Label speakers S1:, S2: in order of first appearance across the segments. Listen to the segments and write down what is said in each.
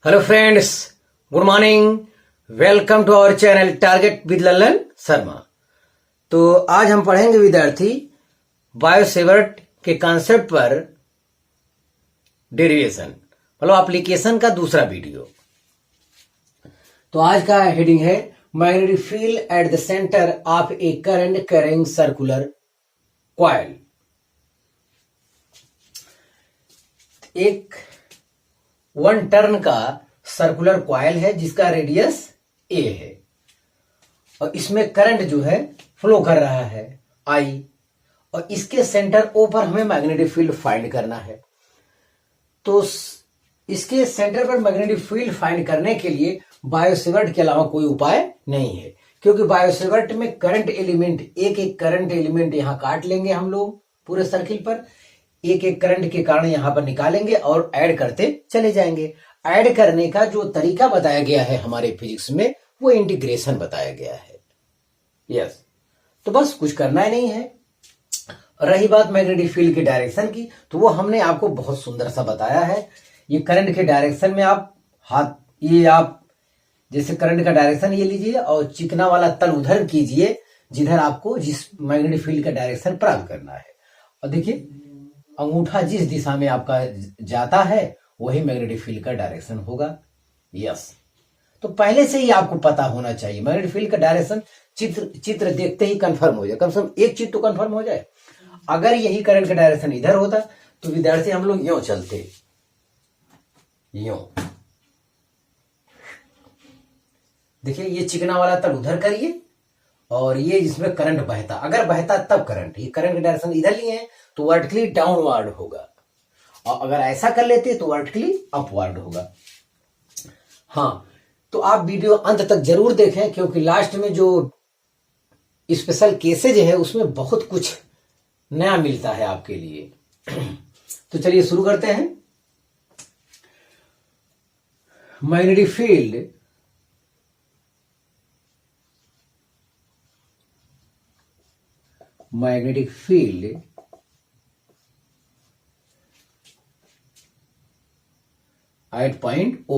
S1: Hello friends, good morning. Welcome to our channel target with Lallan Sharma. तो आज हम पढ़ेंगे विद्यार्थी बायोसेवर्ट के कॉन्सेप्ट पर डेरिवेशन, मतलब एप्लीकेशन का दूसरा वीडियो। तो आज का हेडिंग है magnetic field at the centre of A current carrying circular coil. एक वन टर्न का सर्कुलर कॉइल है जिसका रेडियस ए है और इसमें करंट जो है फ्लो कर रहा है आई, और इसके सेंटर ओ पर हमें मैग्नेटिक फील्ड फाइंड करना है। तो इसके सेंटर पर मैग्नेटिक फील्ड फाइंड करने के लिए बायोसेवर्ट के अलावा कोई उपाय नहीं है, क्योंकि बायोसेवर्ट में करंट एलिमेंट, एक एक करंट एलिमेंट यहां काट लेंगे हम लोग पूरे सर्किल पर, एक एक करंट के कारण यहां पर निकालेंगे और ऐड करते चले जाएंगे। ऐड करने का जो तरीका बताया गया है हमारे फिजिक्स में वो इंटीग्रेशन बताया गया है। यस, तो बस कुछ करना ही नहीं है। रही बात मैग्नेटिक फील्ड की डायरेक्शन की, तो वो हमने आपको बहुत सुंदर सा बताया है। ये करंट के डायरेक्शन में आप हाथ, ये आप जैसे करंट का डायरेक्शन ये लीजिए और चिकना वाला तल उधर कीजिए जिधर आपको जिस मैग्नेटिक फील्ड का डायरेक्शन प्राप्त करना है, और देखिए अंगूठा जिस दिशा में आपका जाता है वही मैग्नेटिक फील्ड का डायरेक्शन होगा। यस, तो पहले से ही आपको पता होना चाहिए मैग्नेटिक फील्ड का डायरेक्शन। चित्र देखते ही कंफर्म हो जाए, कम से कम एक चीज तो कंफर्म हो जाए। अगर यही करंट का डायरेक्शन इधर होता तो विद्यार्थी हम लोग यूं चलते, यूं देखिए, ये चिकना वाला तल उधर करिए और ये जिसमें करंट बहता, अगर बहता तब करंट, ये करंट का डायरेक्शन इधर लिए हैं तो वर्टिकली डाउनवर्ड होगा, और अगर ऐसा कर लेते तो वर्टिकली अपवर्ड होगा। हाँ, तो आप वीडियो अंत तक जरूर देखें, क्योंकि लास्ट में जो स्पेशल केसेज है उसमें बहुत कुछ नया मिलता है आपके लिए। तो चलिए शुरू करते हैं। Magnetic field at point O,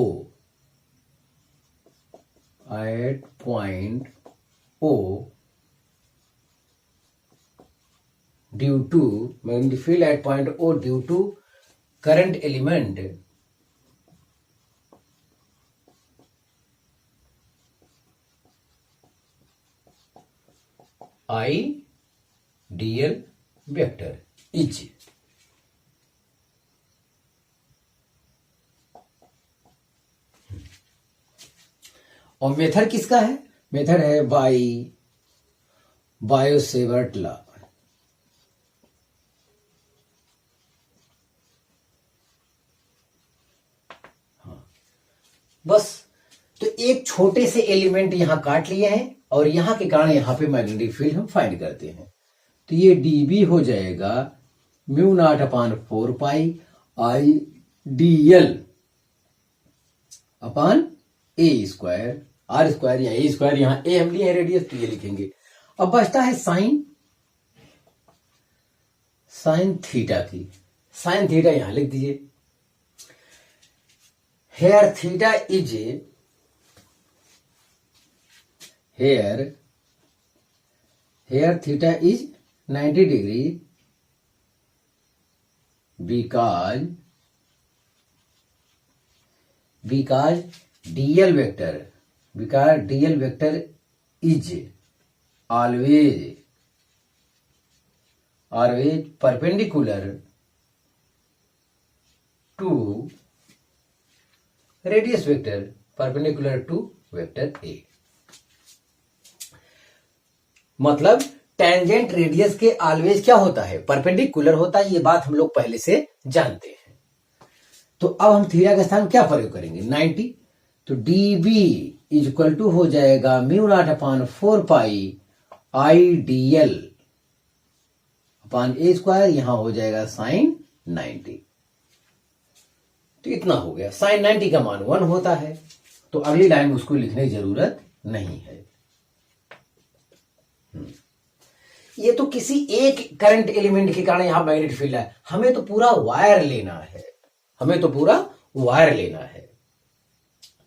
S1: due to magnetic field at point O due to current element I dl vector is, और मेथड किसका है? मेथड है बायोसेवर्ट लॉ। हाँ, बस तो एक छोटे से एलिमेंट यहां काट लिए हैं और यहां के कारण यहां पे मैग्नेटिक फील्ड हम फाइंड करते हैं। तो ये dB हो जाएगा μ0/4 पाई I dl upon a square, r square या a स्क्वायर, यहां a हम लिए रेडियस तो ये लिखेंगे। अब बचता है साइन थीटा की, साइन थीटा यहां लिख दीजिए। Here theta is 90 degree because dl vector is always perpendicular to radius vector, perpendicular to vector A। मतलब टेंजेंट रेडियस के ऑलवेज क्या होता है? परपेंडिकुलर होता है। ये बात हम लोग पहले से जानते हैं। तो अब हम थीटा के स्थान क्या प्रयोग करेंगे? 90। तो dB इज इक्वल टू हो जाएगा μ0/4 पाई I dl upon a square, यहां हो जाएगा साइन 90। तो इतना हो गया। साइन 90 का मान 1 होता है, तो अगली लाइन में उसको लिखने की जरूरत नहीं है। ये तो किसी एक करंट एलिमेंट के कारण यहां मैग्नेटिक फील्ड है, हमें तो पूरा वायर लेना है, हमें तो पूरा वायर लेना है।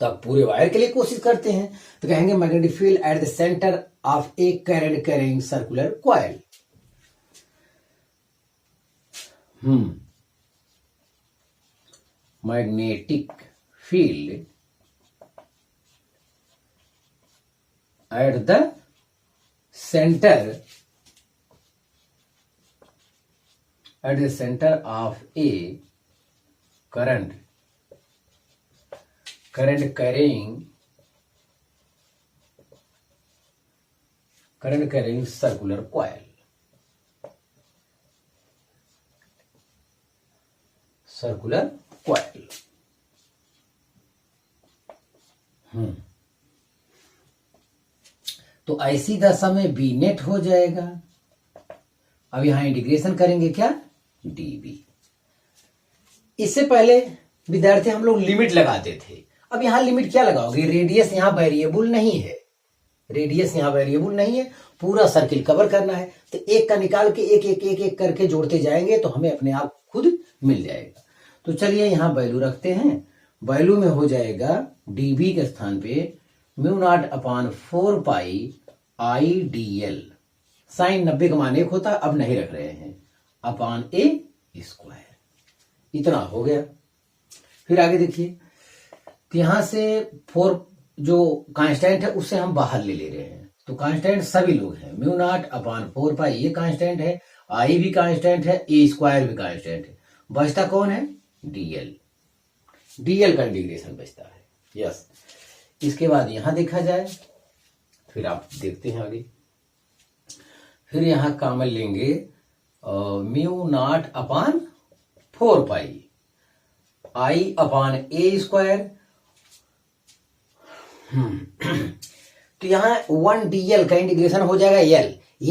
S1: तो आप पूरे वायर के लिए कोशिश करते हैं तो कहेंगे magnetic field at the centre of A current carrying circular coil. Magnetic field at the centre of A current carrying circular coil। तो ऐसी दशा में बी नेट हो जाएगा। अब यहां इंटीग्रेशन करेंगे क्या, डीबी। इससे पहले विद्यार्थी हम लोग लिमिट लगाते थे, अब यहां लिमिट क्या लगाओगे, रेडियस यहां वेरिएबल नहीं है, पूरा सर्किल कवर करना है तो एक का निकाल के एक एक एक एक करके जोड़ते जाएंगे तो हमें अपने आप खुद मिल जाएगा। तो चलिए यहां वैल्यू रखते हैं, वैल्यू में हो जाएगा डीबी के स्थान पे μ0/4 पाई IDL, साइन 90 का मान 1 होता, अब नहीं रख रहे हैं, अपॉन A स्क्वायर। इतना हो गया। फिर आगे देखिए, तो यहां से 4 जो कांस्टेंट है उससे हम बाहर ले रहे हैं, तो कांस्टेंट सभी लोग हैं, μ0/4 पाई ये कांस्टेंट है, I भी कांस्टेंट है, A स्क्वायर भी कांस्टेंट है, बचता कौन है, DL का इंटीग्रेशन बचता है। यस, इसके बाद यहां देखा जाए, फिर आप देखते हैं आगे, फिर यहां कॉमन लेंगे μ0/4 पाई I/A स्क्वायर। तो यहां 1dl का इंटीग्रेशन हो जाएगा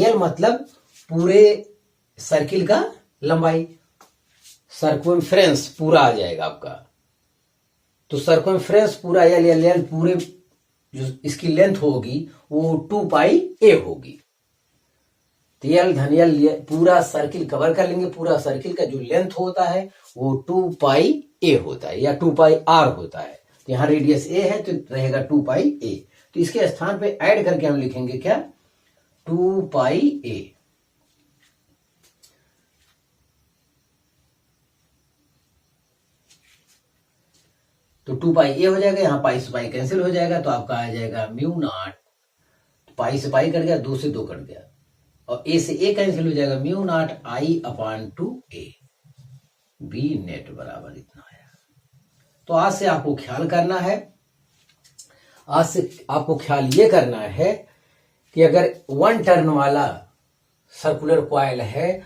S1: L मतलब पूरे सर्किल का लंबाई, सर्कमफ्रेंस पूरा आ जाएगा आपका। तो सर्कमफ्रेंस पूरा L पूरे जो इसकी लेंथ होगी वो 2 पाई A होगी। तो L धन L पूरा सर्किल कवर कर लेंगे, पूरा सर्किल का जो लेंथ होता है वो 2 पाई A होता है या 2 पाई R होता है। तो यहां रेडियस A है तो रहेगा 2 पाई A, तो इसके स्थान पे ऐड करके हम लिखेंगे क्या, 2 पाई A। तो 2 पाई A हो जाएगा, यहां पाई से पाई कैंसिल हो जाएगा, तो आपका आ जाएगा μ0, पाई से पाई कट गया, 2 से 2 कट गया, और A से A कैंसिल हो जाएगा, μ0 I/2A, B नेट बराबर इतना आया। तो आज से आपको ख्याल करना है, ये करना है कि अगर 1 टर्न वाला सर्कुलर कॉइल है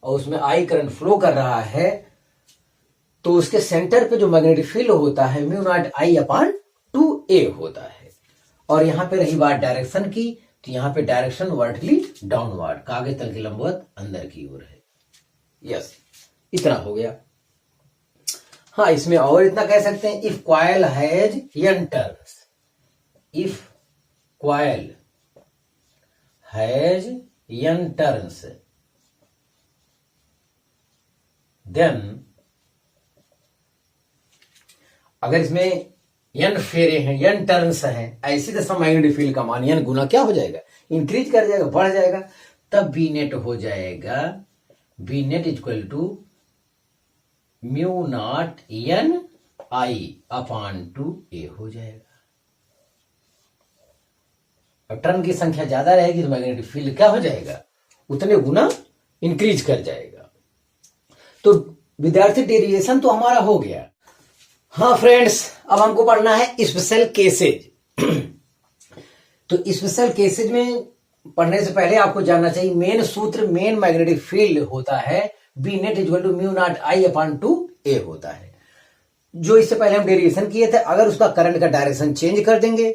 S1: और उसमें I करंट फ्लो कर रहा है तो उसके सेंटर पे जो मैग्नेटिक फील्ड होता है μ0 I/2A होता है। और यहां पे रही बात डायरेक्शन की, तो यहां पे डायरेक्शन वर्टिकली डाउनवर्ड, कागज तल की लंबवत अंदर की ओर है। यस, इतना हो गया। हाँ, इसमें और इतना कह सकते हैं, if coil has n turns, if coil has n turns then, अगर इसमें n फेरे हैं, n टर्न्स हैं, ऐसी दशा मैग्नेटिक फील्ड का मान n गुना क्या हो जाएगा, इंक्रीज कर जाएगा, बढ़ जाएगा, तब बी नेट हो जाएगा, B net equal to μ0 n I/2A हो जाएगा। अब टर्न की संख्या ज्यादा रहेगी तो मैग्नेटिक फील्ड क्या हो जाएगा, उतने गुना इंक्रीज कर जाएगा। तो विद्यार्थी डेरिवेशन तो हमारा हो गया। हाँ फ्रेंड्स, अब हमको पढ़ना है स्पेशल केसेज। तो स्पेशल केसेज में पढ़ने से पहले आपको जानना चाहिए मेन सूत्र, मेन मैग्नेटिक फील्ड होता है B net equal to μ0 I/2A होता है, जो इससे पहले हम डेरिवेशन किए थे। अगर उसका करंट का डायरेक्शन चेंज कर देंगे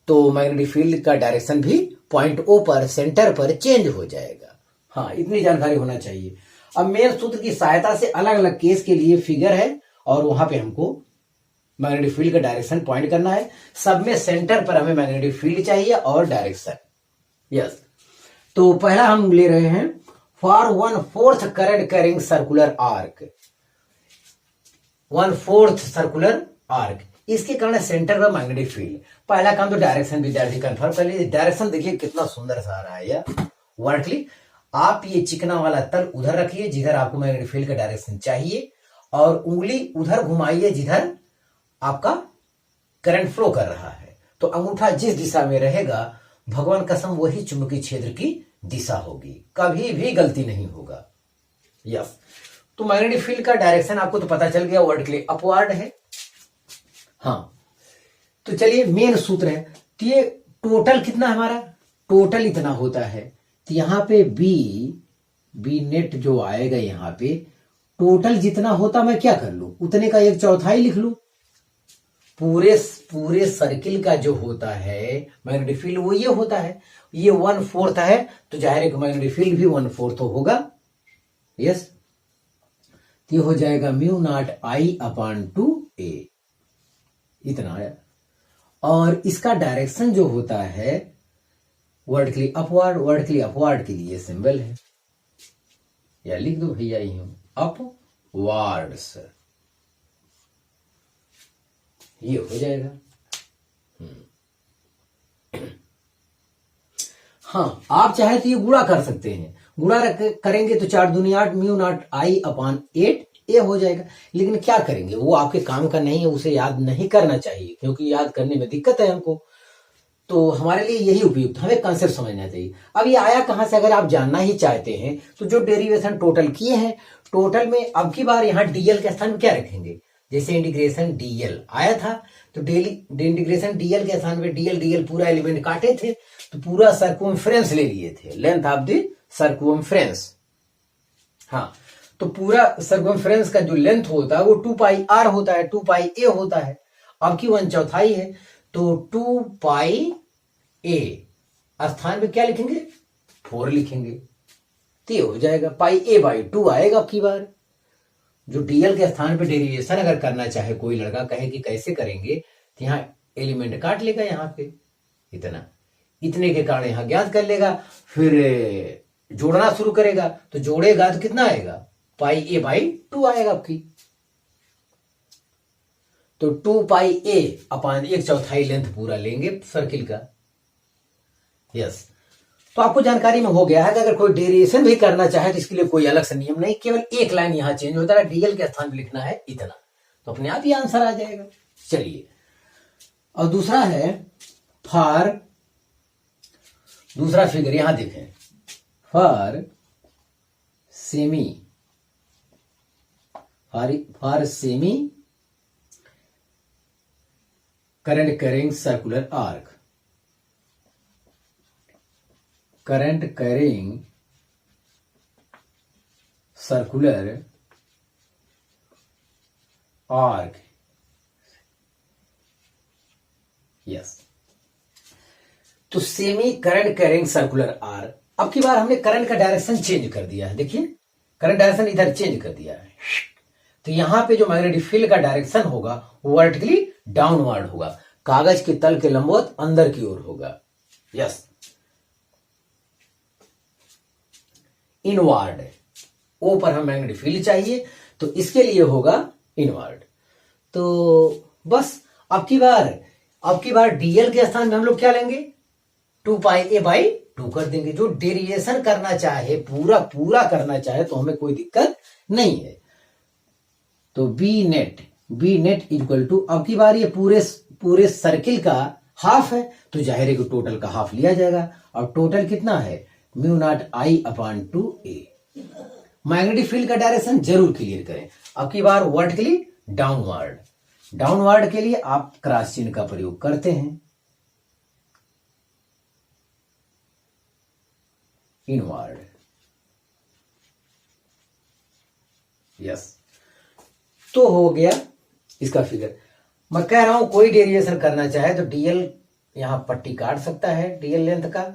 S1: तो मैग्नेटिक फील्ड का डायरेक्शन भी पॉइंट O पर, सेंटर पर चेंज हो जाएगा। हाँ, इतनी जानकारी होना चाहिए। अब मेन सूत्र की सहायता से अलग अलग केस के लिए फिगर है और वहां पे हमको मैग्नेटिक फील्ड का डायरेक्शन पॉइंट करना है। सब में सेंटर पर हमें मैग्नेटिक फील्ड चाहिए और डायरेक्शन। यस, तो पहला हम ले रहे हैं for 1/4 current carrying circular arc, 1/4 circular arc, इसके कारण सेंटर में मैग्नेटिक फील्ड। पहला काम तो डायरेक्शन विद्यार्थी कंफर्म कर लीजिए। डायरेक्शन देखिए कितना सुंदर सा आ रहा है यह वर्टिकली। आप ये चिकना वाला तल उधर रखिए जिधर आपको मैग्नेटिक फील्ड का डायरेक्शन चाहिए, और उंगली उधर घुमाइए जिधर आपका करंट फ्लो कर रहा है। तो अंगूठा जिस दिशा में रहेगा, भगवान कसम वही चुंबकीय क्षेत्र की दिशा होगी, कभी भी गलती नहीं होगा। यस, तो मैग्नेटिक फील्ड का डायरेक्शन आपको तो पता चल गया, वर्टिकली अपवर्ड है। हाँ, तो चलिए मेन सूत्र है। तो ये टोटल कितना हमारा, टोटल इतना होता है। तो यहां पे बी नेट जो आएगा, यहां पे टोटल जितना होता मैं क्या कर लू, उतने का 1/4 लिख लू। पूरे सर्किल का जो होता है मैग्नेटिक फील्ड वो ये होता है, ये 1/4 है, तो जाहिर है कि मैग्नेटिक फील्ड भी 1/4 होगा। यस, ये हो जाएगा μ0I/2a, इतना है। और इसका डायरेक्शन जो होता है वर्टिकली अपवर्ड, वर्टिकली अपवर्ड के लिए सिंबल है, या लिख दो भैया ही हूं अपवर्ड्स, ये हो जाएगा। हाँ, आप चाहे तो ये गुणा कर सकते हैं, गुणा करेंगे तो 4 दूनी 8 μ0I/8 ये हो जाएगा। लेकिन क्या करेंगे, वो आपके काम का नहीं है, उसे याद नहीं करना चाहिए, क्योंकि याद करने में दिक्कत है हमको। तो हमारे लिए यही उपयुक्त, हमें कंसेप्ट समझना चाहिए। अब ये आया कहां से, अगर आप जानना ही चाहते हैं तो जो डेरिवेशन टोटल किए हैं, टोटल में अब की बार यहाँ डीएल के स्थान में क्या रखेंगे, जैसे इंटीग्रेशन डीएल आया था, तो इंटीग्रेशन डीएल के स्थान पे डीएल पूरा एलिमेंट काटे थे, तो पूरा सर्कमफ्रेंस ले लिए थे, लेंथ ऑफ द सर्कमफ्रेंस। हाँ, तो पूरा सर्कमफ्रेंस का जो लेंथ होता है वो 2πr होता है, 2πa होता है। अब की 1/4 है, तो 2πa स्थान पे क्या लिखेंगे, 4 लिखेंगे, तो ये हो जाएगा πa/2 आएगा। अब की बार जो डीएल के स्थान पे डेरिवेशन अगर करना चाहे कोई लड़का, कहे कि कैसे करेंगे, तो यहाँ एलिमेंट काट लेगा, यहाँ पे इतने के कारण यहाँ ज्ञात कर लेगा, फिर जोड़ना शुरू करेगा, तो जोड़ेगा तो कितना आएगा, πa/2 आएगा आपकी। तो 2πa/1/4 लेंथ पूरा लेंगे सर्किल का। यस, तो आपको जानकारी में हो गया है कि अगर कोई डेरिवेशन भी करना चाहे तो इसके लिए कोई अलग से नियम नहीं, केवल एक लाइन यहां चेंज होता है, डीएल के स्थान पे लिखना है इतना, तो अपने आप ही आंसर आ जाएगा। चलिए, और दूसरा है फॉर, दूसरा फिगर यहां देखें, for semi current carrying circular arc, current carrying circular arc. Yes, तो semi current carrying circular arc. अब की बार हमने करंट का डायरेक्शन चेंज कर दिया है, देखिए करंट डायरेक्शन इधर चेंज कर दिया है, तो यहां पे जो मैग्नेटिक फील्ड का डायरेक्शन होगा वो वर्टिकली डाउनवर्ड होगा, कागज के तल के लंबवत अंदर की ओर होगा। यस, इनवर्ड, ओ पर हम मैग्नेटिक फील्ड चाहिए, तो इसके लिए होगा इनवर्ड। तो बस अब की बार डीएल के स्थान में हम लोग क्या लेंगे, 2πa/2 कर देंगे। जो डेरिवेशन करना चाहे, पूरा करना चाहे, तो हमें कोई दिक्कत नहीं है। तो बी नेट इक्वल टू, अब की बार ये पूरे सर्किल का हाफ है, तो जाहिर है कि टोटल का हाफ लिया जाएगा, और टोटल कितना है, μ0I/2a। मैग्नेटिक फील्ड का डायरेक्शन जरूर क्लियर करें। अब की बार वर्टिकली डाउनवर्ड के लिए आप क्रॉस चिन्ह का प्रयोग करते हैं, इनवर्ड। यस, तो हो गया इसका फिगर। मैं कह रहा हूं कोई डेरिवेशन करना चाहे तो डीएल यहां पट्टी काट सकता है, डीएल लेंथ का,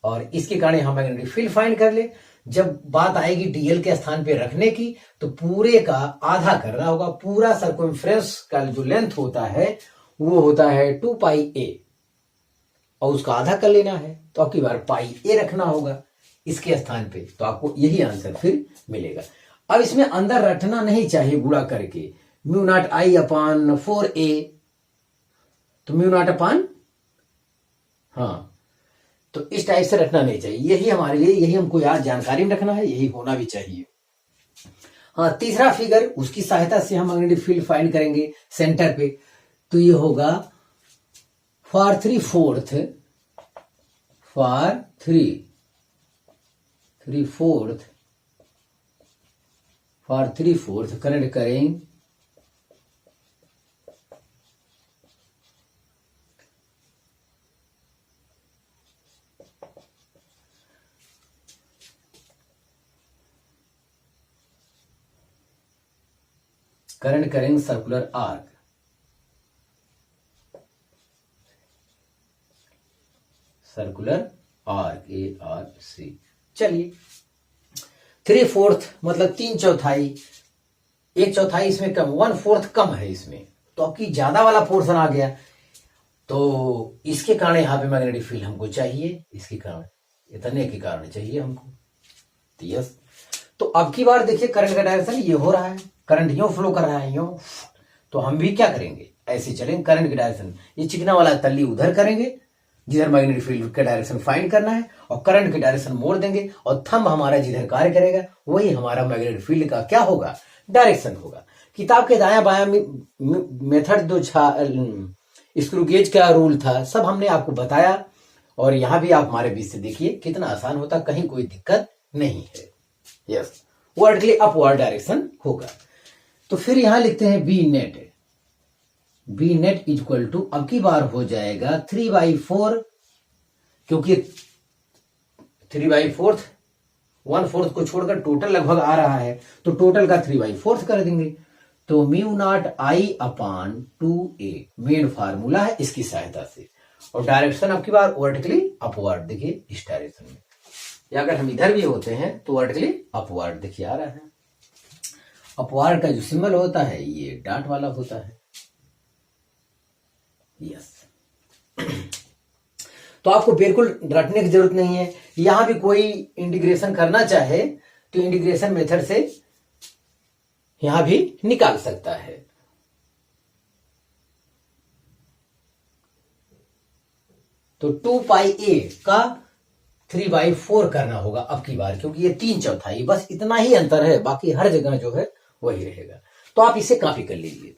S1: और इसके कारण यहां मैग्नेटिक फील्ड फाइंड कर ले। जब बात आएगी डीएल के स्थान पे रखने की, तो पूरे का आधा करना होगा। पूरा सर्कमफ्रेंस का जो लेंथ होता है वो होता है 2πa, और उसका आधा कर लेना है, तो आपकी बार πa रखना होगा इसके स्थान पे, तो आपको यही आंसर फिर मिलेगा। अब इसमें अंदर रटना नहीं चाहिए गुणा करके, μ0I/4a तो म्यू नॉट अपान, हाँ, तो इस टाइप से रखना नहीं चाहिए। यही हमारे लिए, यही हमको याद जानकारी में रखना है, यही होना भी चाहिए। हाँ, तीसरा फिगर, उसकी सहायता से हम मैग्नेटिक फील्ड फाइंड करेंगे सेंटर पे। तो ये होगा फॉर 3/4, फॉर 3/4 करंट करेंगे सर्कुलर आर्क। ARC। चलिए, 3/4 मतलब 3/4, 1/4 इसमें कम, 1/4 कम है इसमें, तो आपकी ज्यादा वाला पोर्शन आ गया। तो इसके कारण यहाँ पे मैग्नेटिक फील्ड हमको चाहिए, इसके कारण, इतने के कारण चाहिए हमको। तो यस, तो अब की बार देखिए करंट का डायरेक्शन ये हो रहा है, करंट यूं फ्लो कर रहा है यूं, तो हम भी क्या करेंगे, ऐसे चलेंगे। करंट की डायरेक्शन, ये चिकना वाला तल्ली उधर करेंगे जिधर मैग्नेटिक फील्ड का डायरेक्शन फाइंड करना है, और करंट की डायरेक्शन मोड़ देंगे, और थंब हमारा जिधर कार्य करेगा वही हमारा मैग्नेटिक फील्ड का क्या होगा, डायरेक्शन होगा। किताब के दाया बाया मेथड, दो स्क्रू गेज का रूल था, सब हमने आपको बताया, और यहां भी आप हमारे बीच से देखिए कितना आसान होता, कहीं कोई दिक्कत नहीं है। यस, वर्टिकली अपवर्ड डायरेक्शन होगा। तो फिर यहां लिखते हैं बी नेट इक्वल टू, अब की बार हो जाएगा 3/4, क्योंकि 3/4 1/4 को छोड़कर टोटल लगभग आ रहा है, तो टोटल का 3/4 कर देंगे। तो mu naught I upon 2a main formula है, इसकी सहायता से। और डायरेक्शन अब की बार वर्टिकली अपवर्ड, देखिए इस डायरेक्शन में, या अगर हम इधर भी होते हैं तो वर्टिकली अपवर्ड देखिए आ रहा है। अपवर्ड का जो सिंबल होता है ये डॉट वाला होता है। यस, तो आपको बिल्कुल रटने की जरूरत नहीं है। यहां भी कोई इंटीग्रेशन करना चाहे तो इंटीग्रेशन मेथड से यहां भी निकाल सकता है। तो 2πa का 3/4 करना होगा अब की बार, क्योंकि ये 3/4, बस इतना ही अंतर है, बाकी हर जगह जो है वही रहेगा। तो आप इसे कॉपी कर लीजिए।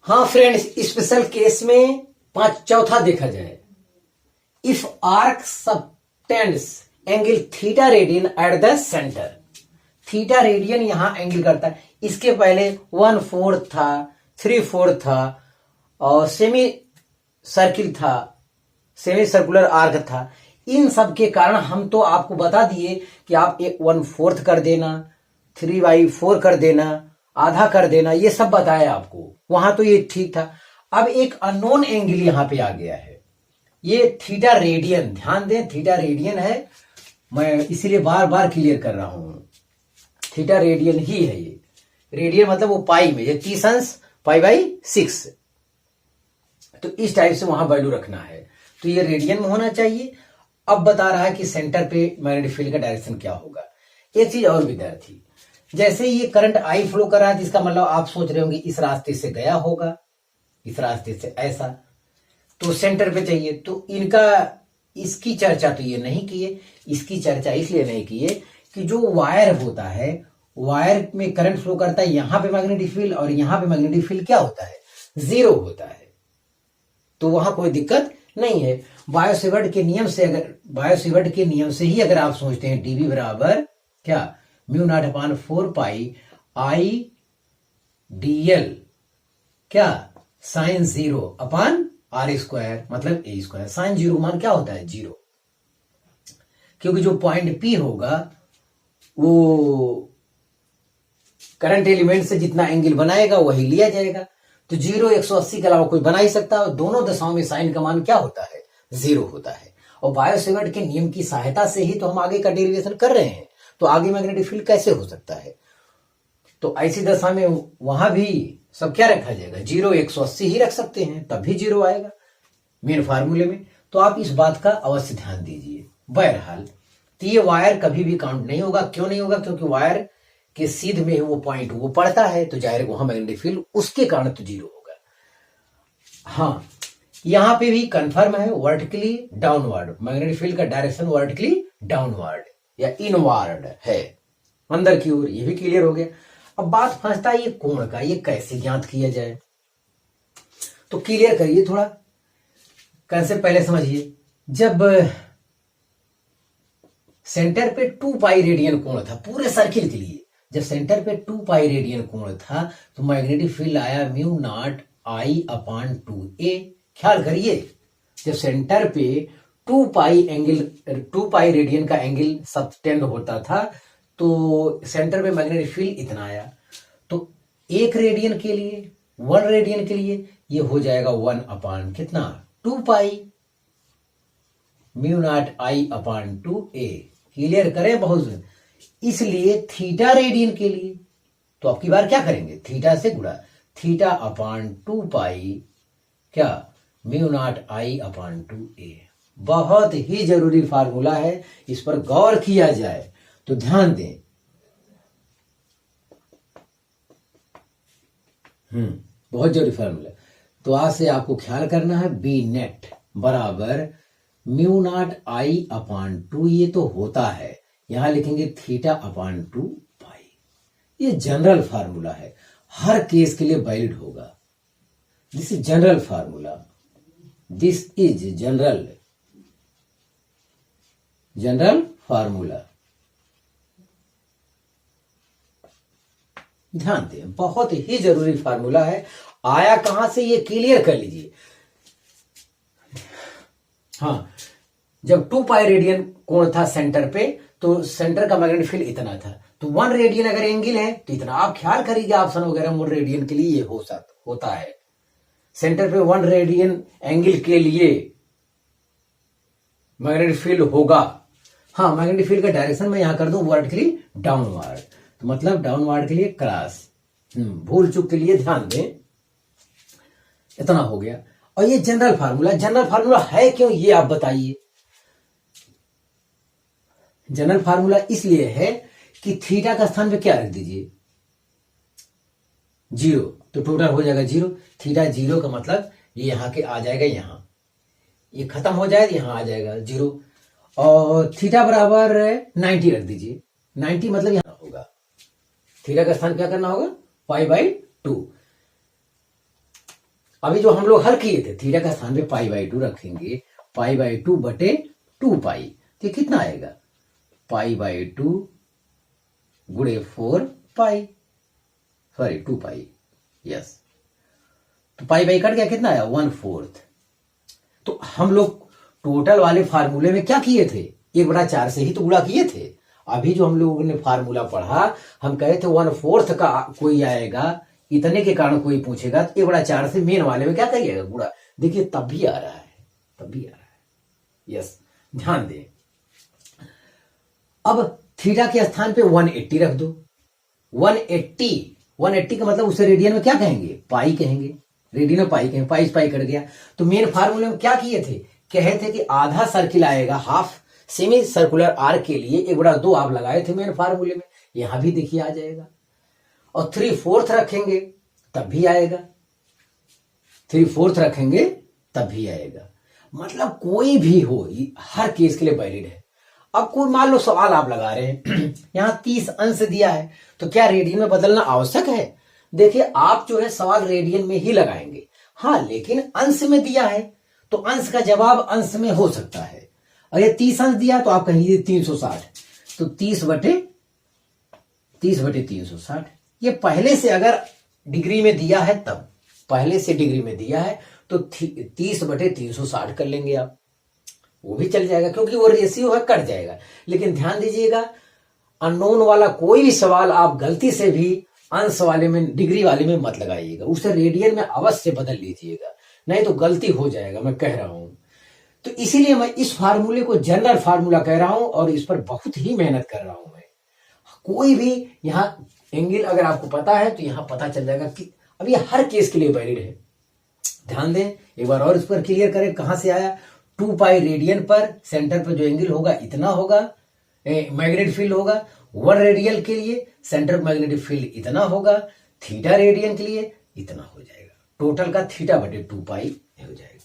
S1: हाँ फ्रेंड्स, स्पेशल केस में 5 देखा जाए, if arc subtends angle theta radian at the centre, theta radian यहां एंगल करता है, इसके पहले 1/4 था, 3/4 था, और सेमी सर्किल था, सेमी सर्कुलर आर्क था। इन सब के कारण हम तो आपको बता दिए कि आप 1/4 कर देना, 3/4 कर देना, आधा कर देना, ये सब बताया आपको, वहां तो ये ठीक था। अब एक अननोन एंगल यहां पे आ गया है, ये थीटा रेडियन, ध्यान दें थीटा रेडियन है, मैं इसीलिए बार बार क्लियर कर रहा हूं, थीटा रेडियन ही है ये। रेडियन मतलब वो पाई में, ये 30 π/6, तो इस टाइप से वहां वैल्यू रखना है, तो ये रेडियन में होना चाहिए। अब बता रहा है कि सेंटर पे मैग्नेटिक फील्ड का डायरेक्शन क्या होगा। एक चीज और विद्यार्थी, जैसे ये करंट I फ्लो कर रहा है, जिसका मतलब आप सोच रहे होंगे इस रास्ते से गया होगा, इस रास्ते से ऐसा, तो सेंटर पे चाहिए। तो इनका, इसकी चर्चा तो ये नहीं किए, इसकी चर्चा इसलिए नहीं किए कि जो वायर होता है, वायर में करंट फ्लो करता है, यहां पे मैग्नेटिक फील्ड, और यहां पे मैग्नेटिक फील्ड क्या होता है, 0 होता है, तो वहां कोई दिक्कत नहीं है। बायोसेवर्ट के नियम से, अगर बायोसेवर्ट के नियम से ही अगर आप सोचते हैं dB बराबर क्या, म्यू नॉट अपान 4πI dl क्या, साइन 0 अपान r², मतलब a²। साइन 0 मान क्या होता है, 0, क्योंकि जो पॉइंट P होगा वो करंट एलिमेंट से जितना एंगल बनाएगा वही लिया जाएगा। तो 0 180 के अलावा कोई बना ही सकता है, और दोनों दशाओं में साइन का मान क्या होता है, 0 होता है। और बायोसेवर्ट के नियम की सहायता से ही तो हम आगे का डेरिवेशन कर रहे हैं, तो आगे मैग्नेटिक फील्ड कैसे हो सकता है। तो ऐसी दशा में वहां भी सब क्या रखा जाएगा, 0 180 ही रख सकते हैं, तब भी 0 आएगा मेन फार्मूले में। तो आप इस बात का अवश्य ध्यान दीजिए। बहरहाल, तो ये वायर कभी भी काउंट नहीं होगा। क्यों नहीं होगा, क्योंकि वायर के सीध में वो पॉइंट वो पड़ता है, तो जाहिर वहां मैग्नेटिक फील्ड उसके कारण तो 0 होगा। हाँ, यहां पे भी कंफर्म है, वर्टिकली डाउनवर्ड, मैग्नेटिक फील्ड का डायरेक्शन वर्टिकली डाउनवर्ड या इनवर्ड है, अंदर की ओर। ये भी क्लियर हो गया। अब बात फंसता है ये कोण का, ये कैसे ज्ञात किया जाए? तो क्लियर करिए थोड़ा, कंसेप्ट पहले समझिए। जब सेंटर पे 2 पाई रेडियन कोण था पूरे सर्किल के लिए, जब सेंटर पे 2 पाई रेडियन कोण था तो मैग्नेटिक फील्ड आया mu not I upon 2a। ख्याल करिए, जब सेंटर पे 2 पाई रेडियन का एंगल सबटेंड होता था तो सेंटर पे मैग्नेटिक फील्ड इतना आया। तो 1 रेडियन के लिए, 1 रेडियन के लिए ये हो जाएगा 1 अपॉन कितना, 2 पाई mu not I upon 2a। Clear करें बहुत। इसलिए थीटा रेडियन के लिए तो आपकी बार क्या करेंगे, थीटा से गुणा, थीटा अपॉन 2 पाई क्या, mu not I upon 2a। बहुत ही जरूरी फार्मूला है, इस पर गौर किया जाए तो ध्यान दें। बहुत जरूरी फार्मूला। तो आज से आपको ख्याल करना है, बी नेट बराबर म्यू नॉट आई अपॉन 2, ये तो होता है, यहां लिखेंगे थीटा अपॉन 2 पाई। ये जनरल फार्मूला है, हर केस के लिए वैलिड होगा। This is general formula, this is general formula. ध्यान दें, बहुत ही जरूरी फार्मूला है। आया कहां से ये क्लियर कर लीजिए। हाँ, जब 2 पाई रेडियन कोण था सेंटर पे तो सेंटर का मैग्नेटिक फील्ड इतना था, तो 1 रेडियन अगर एंगल है तो इतना। आप ख्याल करिए ऑप्शन वगैरह 1 रेडियन के लिए ये होता है। सेंटर पे 1 रेडियन एंगल के लिए मैग्नेटिक फील्ड होगा। हाँ, मैग्नेटिक फील्ड का डायरेक्शन मैं यहां कर दूं वर्टिकली डाउनवर्ड, तो मतलब डाउनवर्ड के लिए क्रॉस। भूल चूक के लिए ध्यान दें। इतना हो गया। और ये जनरल फार्मूला है क्यों, ये आप बताइए। जनरल फार्मूला इसलिए है कि थीटा का स्थान पे क्या रख दीजिए, 0, तो टोटल हो जाएगा 0। थीटा 0 का मतलब ये यहां के आ जाएगा, यहां ये खत्म हो जाएगा, यहां आ जाएगा 0। और थीटा बराबर 90 रख दीजिए, 90 मतलब यहां होगा। थीटा का स्थान क्या करना होगा, π/2। अभी जो हम लोग हल किए थे, थीटा का स्थान पे π/2 रखेंगे, π/2 बटे 2 पाई, तो कितना आएगा, π/2 गुणे 4 पाई, सॉरी 2 पाई, यस। तो पाई कट गया, कितना आया, 1/4। तो हम लोग टोटल वाले फार्मूले में क्या किए थे, 1/4 से ही तो गुणा किए थे। अभी जो हम लोगों ने फार्मूला पढ़ा, हम कहे थे 1/4 का कोई आएगा, इतने के कारण कोई पूछेगा तो 1/4 से मेन वाले में क्या करिएगा, गुणा। देखिए तब भी आ रहा है, यस। ध्यान दें। अब थीटा के स्थान पे 180 रख दो। 180 का मतलब उसे रेडियन में क्या कहेंगे, पाई कहेंगे, रेडियन में पाई कहेंगे, पाई कट गया। तो मेन फार्मूले में क्या किए थे, कहे थे कि आधा सर्किल आएगा, हाफ सेमी सर्कुलर आर्क के लिए 1/2 आप लगाए थे मेन फार्मूले में, यहां भी देखिए आ जाएगा। और 3/4 रखेंगे तब भी आएगा, 3/4 रखेंगे तब भी आएगा। मतलब कोई भी हो, हर केस के लिए वैलिड है। अब कोई मान लो सवाल आप लगा रहे हैं, यहां 30 अंश दिया है, तो क्या रेडियन में बदलना आवश्यक है? देखिए आप जो है सवाल रेडियन में ही लगाएंगे, हाँ, लेकिन अंश में दिया है तो अंश का जवाब अंश में हो सकता है। और ये 30 अंश दिया तो आप कहेंगे 360, तो 30 बटे 360। ये पहले से अगर डिग्री में दिया है, तब पहले से डिग्री में दिया है तो 30 बटे 360 कर लेंगे आप, वो भी चल जाएगा, क्योंकि वो रेशियो है, कट जाएगा। लेकिन ध्यान दीजिएगा, अननोन वाला कोई भी सवाल आप गलती से भी अंश वाले में, डिग्री वाले में मत लगाइएगा, उसे रेडियन में अवश्य बदल लीजिएगा, नहीं तो गलती हो जाएगा, मैं कह रहा हूं। तो इसीलिए मैं इस फार्मूले को जनरल फार्मूला कह रहा हूं और इस पर बहुत ही मेहनत कर रहा हूं मैं। कोई भी यहां एंगल अगर आपको पता है तो यहां पता चल जाएगा कि अब ये हर केस के लिए वैलिड है। ध्यान दें, एक बार और इस पर क्लियर करें, कहां से आया, 2 पाई रेडियन पर सेंटर पर जो एंगल होगा इतना होगा, मैग्नेटिक फील्ड होगा। 1 रेडियन के लिए सेंटर मैग्नेटिक फील्ड इतना होगा, थीटा रेडियन के लिए इतना हो जाएगा। टोटल का थीटा बटे 2 पाई हो जाएगा।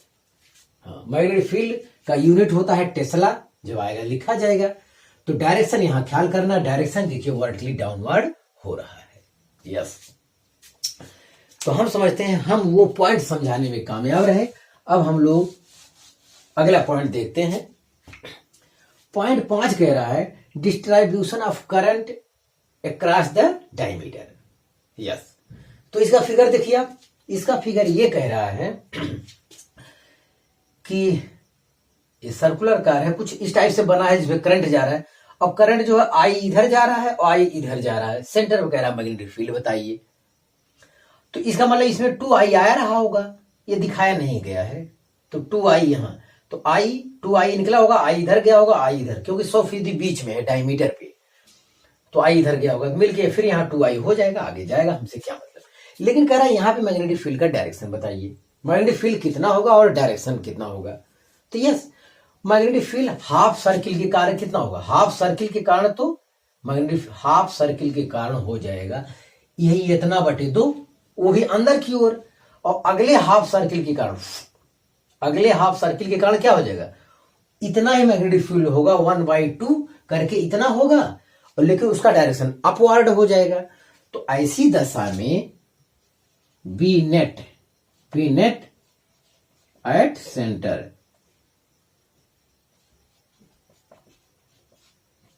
S1: हाँ, मैग्नेटिक फील्ड का यूनिट होता है टेस्ला, जब आएगा लिखा जाएगा। तो डायरेक्शन यहां ख्याल करना, डायरेक्शन देखिए वर्टिकली डाउनवर्ड हो रहा है। यस, तो हम समझते हैं हम वो पॉइंट समझाने में कामयाब रहे। अब हम लोग अगला पॉइंट देखते हैं। पॉइंट 5 कह रहा है distribution of current across the diameter. Yes, तो इसका फिगर देखिए आप। इसका फिगर ये कह रहा है कि ये सर्कुलर कार है, कुछ इस टाइप से बना है जिसमें करंट जा रहा है। अब करंट जो है आई इधर जा रहा है और आई इधर जा रहा है। सेंटर में कह रहा है मैग्नेटिक फील्ड बताइए। तो इसका मतलब इसमें 2i आया रहा होगा, ये दिखाया नहीं गया है। तो 2i यहां, तो आई 2i निकला होगा, आई इधर गया होगा, आई इधर, क्योंकि 100% बीच में है डायमीटर पे, तो आई इधर गया होगा, मिलके फिर यहाँ 2i हो जाएगा, आगे जाएगा, हमसे क्या मतलब। लेकिन कह रहा है यहाँ पे मैग्नेटिक फील्ड का डायरेक्शन बताइए, मैग्नेटिक फील्ड कितना होगा और डायरेक्शन कितना होगा। तो yes, magnetic field half circle के कारण कितना होगा, हाफ सर्किल के कारण, तो मैग्नेटिक हाफ सर्किल के कारण हो जाएगा यही इतना बटे 2, वो भी अंदर की ओर। और अगले हाफ सर्किल के कारण, अगले हाफ सर्किल के कारण क्या हो जाएगा, इतना ही मैग्नेटिक फील्ड होगा, 1/2 करके इतना होगा, और लेकिन उसका डायरेक्शन अपवर्ड हो जाएगा। तो ऐसी दशा में B net at centre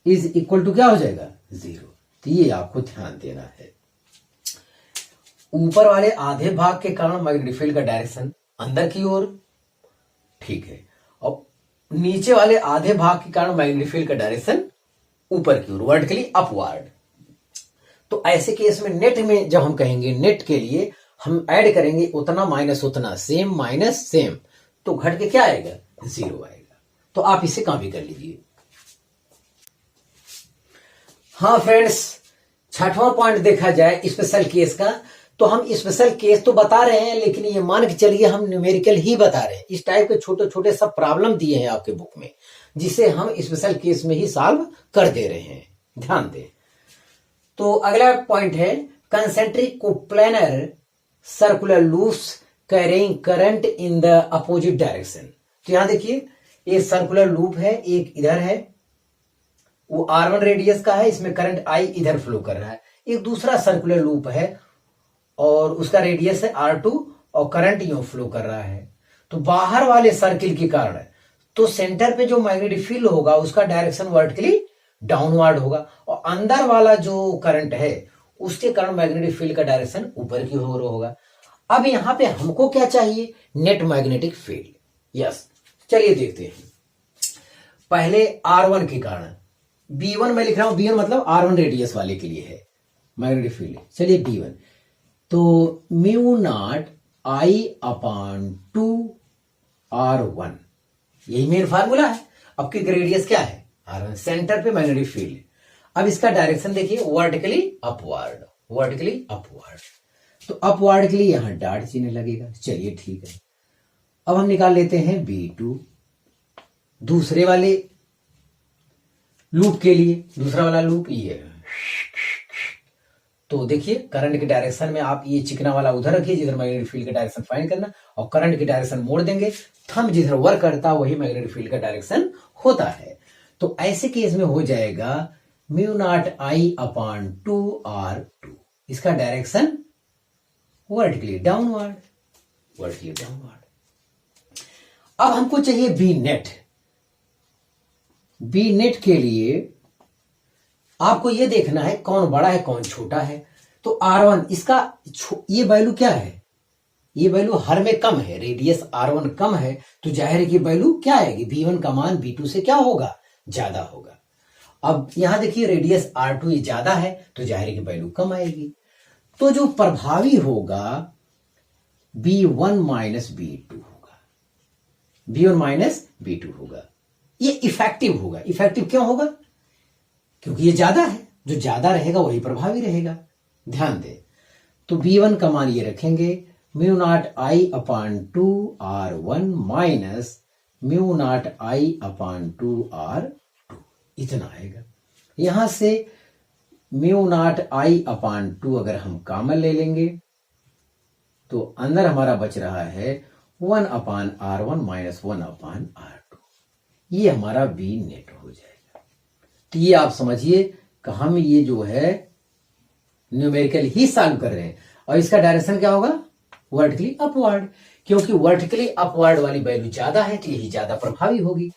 S1: is equal to क्या हो जाएगा, 0। तो ये आपको ध्यान देना है। ऊपर वाले आधे भाग के कारण मैग्नेटिक फील्ड का डायरेक्शन अंदर की ओर, ठीक है, और नीचे वाले आधे भाग के कारण मैग्नेटिक फील्ड का डायरेक्शन ऊपर की ओर, वर्टिकली अपवर्ड। तो ऐसे केस में नेट में जब हम कहेंगे, नेट के लिए हम ऐड करेंगे उतना माइनस उतना, सेम माइनस सेम, तो घट के क्या आएगा, 0 आएगा। तो आप इसे कॉपी कर लीजिए। हाँ फ्रेंड्स, 6वां पॉइंट देखा जाए स्पेशल केस का, तो हम स्पेशल केस तो बता रहे हैं, लेकिन ये मान के चलिए हम न्यूमेरिकल ही बता रहे हैं। इस टाइप के छोटे छोटे सब प्रॉब्लम दिए हैं आपके बुक में, जिसे हम स्पेशल केस में ही सॉल्व कर दे रहे हैं, ध्यान दें। तो अगला पॉइंट है concentric coplanar circular loops carrying current in the opposite direction. तो यहां देखिए, एक सर्कुलर लूप है, एक इधर है, वो R1 रेडियस का है, इसमें करंट I इधर फ्लो कर रहा है। एक दूसरा सर्कुलर लूप है और उसका रेडियस है R2 और करंट यूं फ्लो कर रहा है। तो बाहर वाले सर्किल के कारण तो सेंटर पे जो मैग्नेटिक फील्ड होगा उसका डायरेक्शन वर्टिकली डाउनवर्ड होगा, और अंदर वाला जो करंट है उसके कारण मैग्नेटिक फील्ड का डायरेक्शन ऊपर की ओर होगा। अब यहां पे हमको क्या चाहिए, नेट मैग्नेटिक फील्ड। यस, चलिए देखते हैं। पहले R1 के कारण, B1 मैं लिख रहा हूं, B1 मतलब R1 रेडियस वाले के लिए है मैग्नेटिक फील्ड। चलिए B1, तो mu naught I upon 2 R1, यही मेन फार्मूला है। अब की रेडियस क्या है, R1, सेंटर पे मैग्नेटिक फील्ड। अब इसका डायरेक्शन देखिए वर्टिकली अपवर्ड, वर्टिकली अपवर्ड, तो अपवर्ड के लिए यहां डॉट चिन्ह लगेगा। चलिए ठीक है, अब हम निकाल लेते हैं B2 दूसरे वाले लूप के लिए। दूसरा वाला लूप ये है, तो देखिए करंट के डायरेक्शन में आप ये चिकना वाला उधर रखिए जिधर मैग्नेटिक फील्ड का डायरेक्शन फाइंड करना, और करंट की डायरेक्शन मोड़ देंगे, थंब जिधर वर्क करता वही मैग्नेटिक फील्ड का डायरेक्शन होता है। तो ऐसे केस में हो जाएगा mu naught I upon 2R2, इसका direction vertically downward, vertically downward. अब हमको चाहिए बी नेट। बी नेट के लिए आपको यह देखना है कौन बड़ा है कौन छोटा है। तो R1 इसका ये वैल्यू क्या है, ये वैल्यू हर में कम है, रेडियस R1 कम है, तो जाहिर है कि वैल्यू क्या आएगी, B1 का मान B2 से क्या होगा, ज्यादा होगा। अब यहां देखिए रेडियस R2 ये ज्यादा है, तो जाहिर है कि वैल्यू कम आएगी। तो जो प्रभावी होगा B1 माइनस B2 होगा, B1 माइनस B2 होगा। ये इफेक्टिव होगा। इफेक्टिव क्यों होगा, क्योंकि ये ज्यादा है, जो ज्यादा रहेगा वही प्रभावी रहेगा। ध्यान दें, तो B1 का मान ये रखेंगे mu naught I upon 2R1 minus mu naught I upon 2R2, इतना आएगा। यहां से म्यू नॉट I अपॉन 2 अगर हम कॉमन ले लेंगे तो अंदर हमारा बच रहा है 1/R1 माइनस 1/R2, ये हमारा बी नेट हो जाएगा। तो ये आप समझिए कि हम ये जो है न्यूमेरिकल ही सॉल्व कर रहे हैं, और इसका डायरेक्शन क्या होगा, वर्टिकली अपवर्ड, क्योंकि वर्टिकली अपवर्ड वाली वैल्यू ज्यादा है तो यही ज्यादा प्रभावी होगी।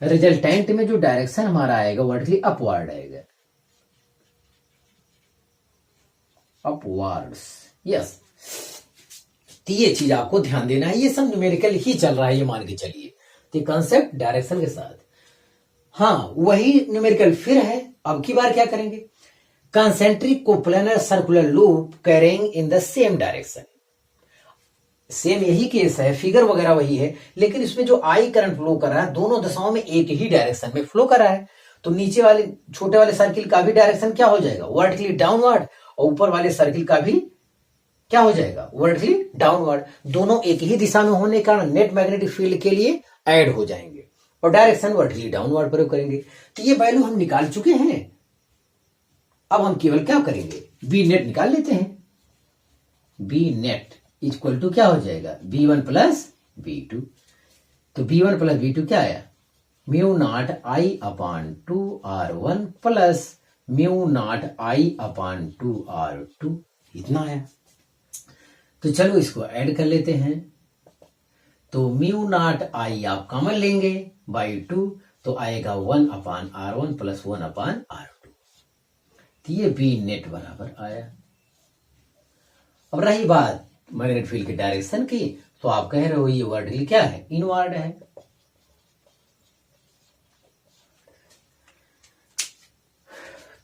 S1: रिजल्टेंट में जो डायरेक्शन हमारा आएगा वर्टिकली अपवर्ड आएगा, अपवर्ड्स, यस। तो ये चीज आपको ध्यान देना है, ये सब न्यूमेरिकल ही चल रहा है, ये मान के चलिए। तो कंसेप्ट डायरेक्शन के साथ, हाँ वही न्यूमेरिकल फिर है। अब की बार क्या करेंगे, concentric coplanar circular loop carrying in the same direction. Same यही केस है, फिगर वगैरह वही है, लेकिन इसमें जो आई करंट फ्लो कर रहा है दोनों दिशाओं में एक ही डायरेक्शन में फ्लो कर रहा है। तो नीचे वाले छोटे वाले सर्किल का भी डायरेक्शन क्या हो जाएगा, वर्टिकली डाउनवर्ड, और ऊपर वाले सर्किल का भी क्या हो जाएगा, वर्टिकली डाउनवर्ड। दोनों एक ही दिशा में होने के कारण नेट मैग्नेटिक फील्ड के लिए ऐड हो जाएंगे और डायरेक्शन वर्टिकली डाउनवर्ड प्रयोग करेंगे। तो ये वैल्यू हम निकाल चुके हैं। अब हम केवल क्या करेंगे, बी नेट निकाल लेते हैं। बी नेट इक्वल टू क्या हो जाएगा, B1 प्लस B2। तो B1 प्लस B2 क्या आया, mu naught I/2R1 plus mu naught I/2R2, इतना आया। तो चलो इसको ऐड कर लेते हैं। तो म्यू नॉट I आप कॉमन लेंगे बाई 2, तो आएगा 1/R1 प्लस 1/R2। तो ये बी नेट बराबर आया। अब रही बात मैग्नेट फील्ड की डायरेक्शन की, तो आप कह रहे हो ये वर्टिकली क्या है, इनवर्ड है।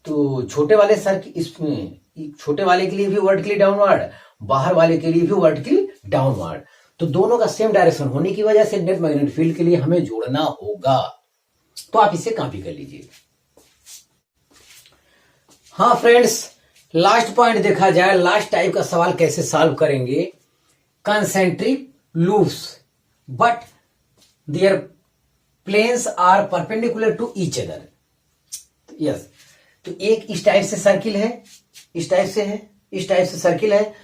S1: तो छोटे वाले सर्किल, इसमें छोटे वाले के लिए भी वर्टिकली डाउनवर्ड, बाहर वाले के लिए भी वर्टिकली डाउनवर्ड। तो दोनों का सेम डायरेक्शन होने की वजह से नेट मैग्नेटिक फील्ड के लिए हमें जोड़ना होगा। तो आप इसे कॉपी कर लीजिए। हाँ फ्रेंड्स, लास्ट पॉइंट देखा जाए, लास्ट टाइप का सवाल कैसे सॉल्व करेंगे, concentric loops but their planes are perpendicular to each other. Yes, तो एक इस टाइप से सर्किल है, इस टाइप से है, इस टाइप से सर्किल है,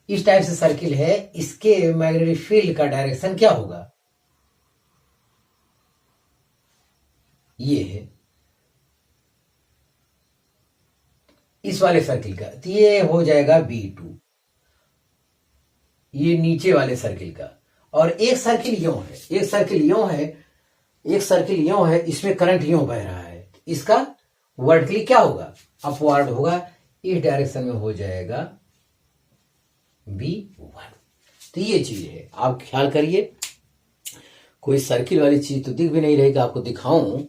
S1: इस टाइप से सर्किल है, इसके मैग्नेटिक फील्ड का डायरेक्शन क्या होगा, ये है इस वाले सर्किल का, तो ये हो जाएगा B2, ये नीचे वाले सर्किल का। और एक सर्किल यूं है, एक सर्किल यूं है, एक सर्किल यूं है, इसमें करंट यूं बह रहा है, इसका वर्टिकली क्या होगा, अपवर्ड होगा, इस डायरेक्शन में हो जाएगा B1। तो ये चीज है, आप ख्याल करिए। कोई सर्किल वाली चीज तो दिख भी नहीं रहेगा, आपको दिखाऊं। तो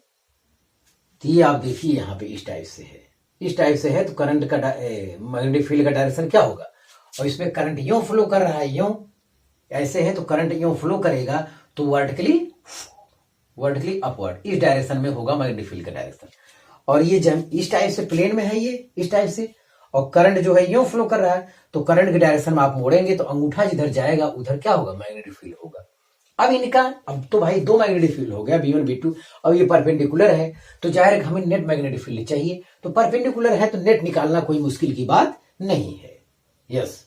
S1: ये आप देखिए यहां पे इस टाइप से है, इस टाइप से है, तो करंट का मैग्नेटिक फील्ड का डायरेक्शन क्या होगा, और इसमें करंट यूं फ्लो कर रहा है, यूं ऐसे है, तो करंट यूं फ्लो करेगा, तो वर्टिकली अपवर्ड इस डायरेक्शन में होगा मैग्नेटिक फील्ड का डायरेक्शन। और ये जब इस टाइप से प्लेन में है, ये इस टाइप से, और करंट जो है यूं फ्लो कर रहा है, तो करंट के डायरेक्शन में आप मोड़ेंगे तो अंगूठा जिधर जाएगा उधर क्या होगा, मैग्नेटिक फील्ड होगा। अब इनका, अब तो भाई दो मैग्नेटिक फील्ड हो गया, B1 B2, अब ये परपेंडिकुलर है, तो जाहिर हमें नेट मैग्नेटिक फील्ड चाहिए। तो परपेंडिकुलर है तो नेट निकालना कोई मुश्किल की बात नहीं है। यस।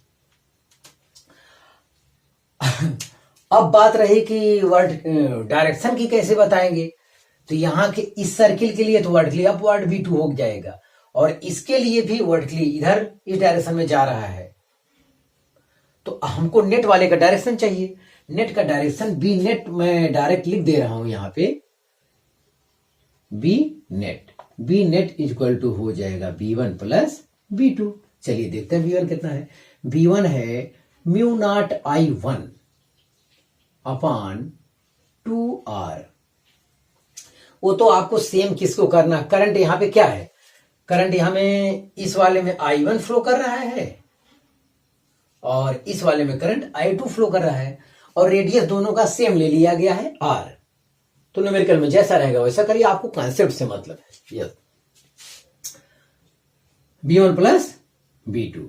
S1: अब बात रही कि डायरेक्शन की कैसे बताएंगे। तो यहां के इस सर्किल के लिए तो वर्टिकली अपवर्ड B2 हो जाएगा, और इसके लिए भी वर्टिकली इधर इस डायरेक्शन में जा रहा है। तो हमको नेट वाले का डायरेक्शन चाहिए। नेट का डायरेक्शन बी नेट मैं डायरेक्ट लिख दे रहा हूं यहां पे, बी नेट इक्वल टू हो जाएगा B1 प्लस B2। चलिए देखते हैं B1 कितना है। B1 है म्यू नॉट I1 अपान 2R। वो तो आपको सेम किसको करना, करंट यहां पे क्या है, करंट यहां में इस वाले में I1 फ्लो कर रहा है और इस वाले में करंट I2 फ्लो कर रहा है, और रेडियस दोनों का सेम ले लिया गया है R। तो न्यूमेरिकल में जैसा रहेगा वैसा करिए, आपको कॉन्सेप्ट से मतलब है। यस, B1 प्लस B2,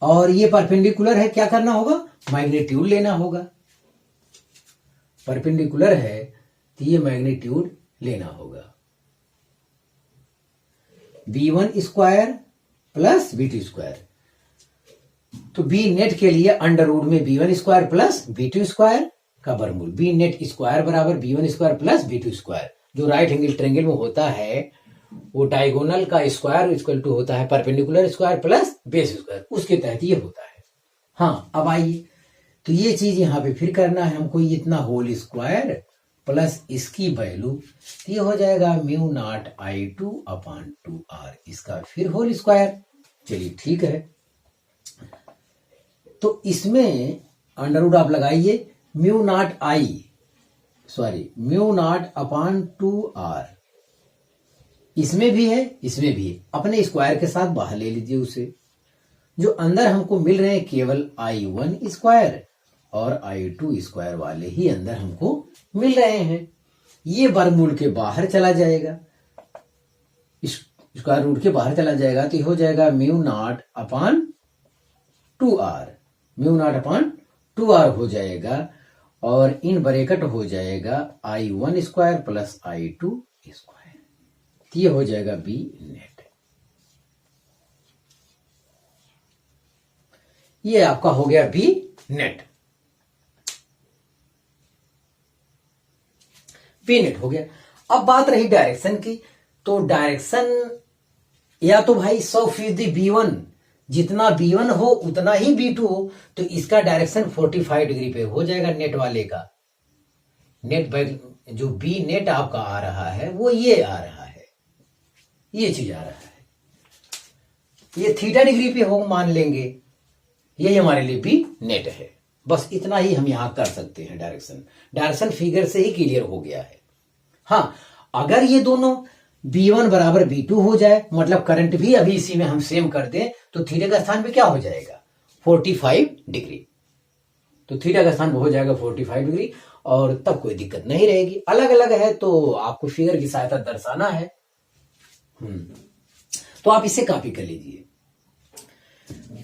S1: और ये परपेंडिकुलर है, क्या करना होगा, मैग्नीट्यूड लेना होगा। परपेंडिकुलर है तो ये मैग्नीट्यूड लेना होगा, B1 square plus B2 square. तो बी नेट के लिए अंडर रूट में b1 square plus b2 square का वर्गमूल, बी नेट स्क्वायर बराबर b1 square plus b2 square. जो राइट एंगल ट्रायंगल में होता है वो डायगोनल का स्क्वायर इक्वल टू होता है perpendicular square plus base square, उसके तहत ये होता है। हाँ, अब आइए, तो ये चीज यहाँ पे फिर करना है हमको, इतना होल स्क्वायर प्लस इसकी वैल्यू, ये हो जाएगा mu naught I2 upon 2r, इसका फिर होल स्क्वायर। चलिए ठीक है, तो इसमें अंडर रूट आप लगाइए, म्यू नॉट अपॉन 2r, इसमें भी है इसमें भी है, अपने स्क्वायर के साथ बाहर ले लीजिए उसे। जो अंदर हमको मिल रहे हैं केवल I1 स्क्वायर और I2 स्क्वायर वाले ही अंदर हमको मिल रहे हैं। ये वर्गमूल के बाहर चला जाएगा, स्क्वायर रूट के बाहर चला जाएगा, तो ये हो जाएगा mu naught upon 2r, mu naught upon 2r हो जाएगा, और इन ब्रैकेट हो जाएगा I1 square plus I2 square, ये हो जाएगा बी नेट। ये आपका हो गया बी नेट, बी नेट हो गया। अब बात रही डायरेक्शन की, तो डायरेक्शन या तो भाई 100% B1, जितना B1 हो उतना ही B2 हो, तो इसका डायरेक्शन 45 डिग्री पे हो जाएगा नेट वाले का। नेट जो बी नेट आपका आ रहा है वो ये आ रहा है, ये चीज आ रहा है, ये थीटा डिग्री पे हो मान लेंगे, ये हमारे लिए बी नेट है। बस इतना ही हम यहां कर सकते हैं। डायरेक्शन फिगर से ही क्लियर हो गया है। हाँ, अगर ये दोनों B1 बराबर B2 हो जाए, मतलब करंट भी अभी इसी में हम सेम कर दें, तो थीटा का स्थान पे क्या हो जाएगा 45 डिग्री, तो थीटा का स्थान पे हो जाएगा 45 डिग्री, और तब कोई दिक्कत नहीं रहेगी। अलग अलग है तो आपको फिगर की सहायता दर्शाना है। तो आप इसे कॉपी कर लीजिए।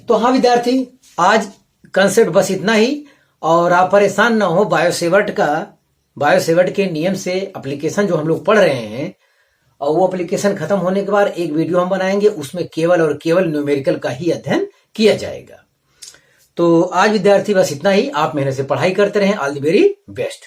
S1: तो हाँ विद्यार्थी, आज कंसेप्ट बस इतना ही, और आप परेशान ना हो। बायोसेवर्ट के नियम से एप्लीकेशन जो हम लोग पढ़ रहे हैं, और वो एप्लीकेशन खत्म होने के बाद एक वीडियो हम बनाएंगे, उसमें केवल और केवल न्यूमेरिकल का ही अध्ययन किया जाएगा। तो आज विद्यार्थी बस इतना ही। आप मेहनत से पढ़ाई करते रहें। All the very best.